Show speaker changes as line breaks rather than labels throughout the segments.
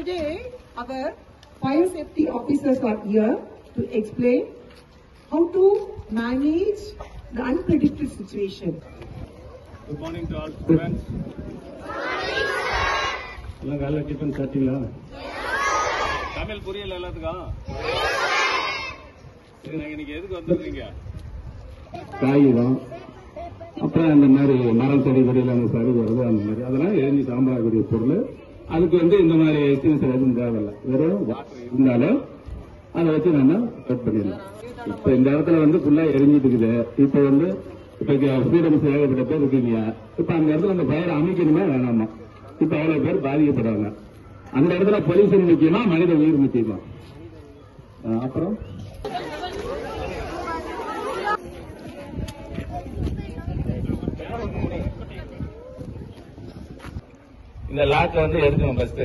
Today, our fire safety officers are here to explain how to manage the unpredicted situation.
Good morning to all students. எல்லாம் காலைல tiffin சாப்பிட்டீங்களா? தமிழ் புரியல எல்லாத்துக்கும்? சரி, நாங்க இன்னைக்கு எதுக்கு வந்திருக்கீங்க? காய்தான். அப்புறம் அந்த மாதிரி மரம் செடி கொடியில் அந்த சரி வருது அந்த மாதிரி அதெல்லாம் எரிஞ்சு சாம்பலாகக்கூடிய பொருள். அதுக்கு இந்த மாதிரி எக்ஸ்டென்ஷன் எதுவும் தேவையில்லை. வெறும் வாட்டர் இருந்தாலும் அதை வச்சு நம்ம கட் பண்ணிடலாம். இப்ப இந்த இடத்துல ஃபுல்லா எரிஞ்சிட்டு இருக்குது. இப்ப ஃப்ரீடம் ஏகப்பட்ட பேர் இருக்கீங்க. இப்ப அந்த இடத்துல அந்த ஃபயர் அமைக்கணுமா வேணாமா? இப்ப அவ்வளவு பேர் பாதிக்கப்படுறாங்க. அந்த இடத்துல பொல்யூஷன் முக்கியமா, மனித உயிர் முக்கியமா? அப்புறம் இந்த லாக்க எடுக்கணும். ஃபர்ஸ்ட்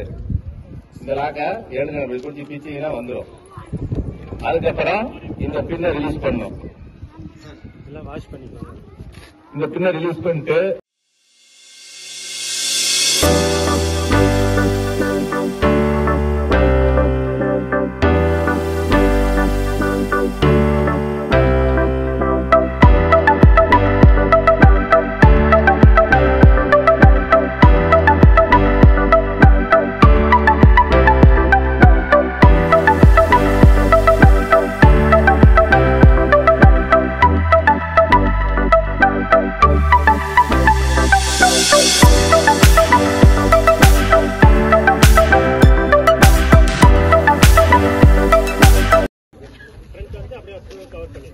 இந்த லாக்க எடுக்கணும். கொஞ்சம் பீச்சிங்கன்னா வந்துடும். அதுக்கப்புறம் இந்த பின்ன ரிலீஸ் பண்ணணும். வாஷ் பண்ணிக்கணும். இந்த பின்ன ரிலீஸ் பண்ணிட்டு கவர் பண்ணி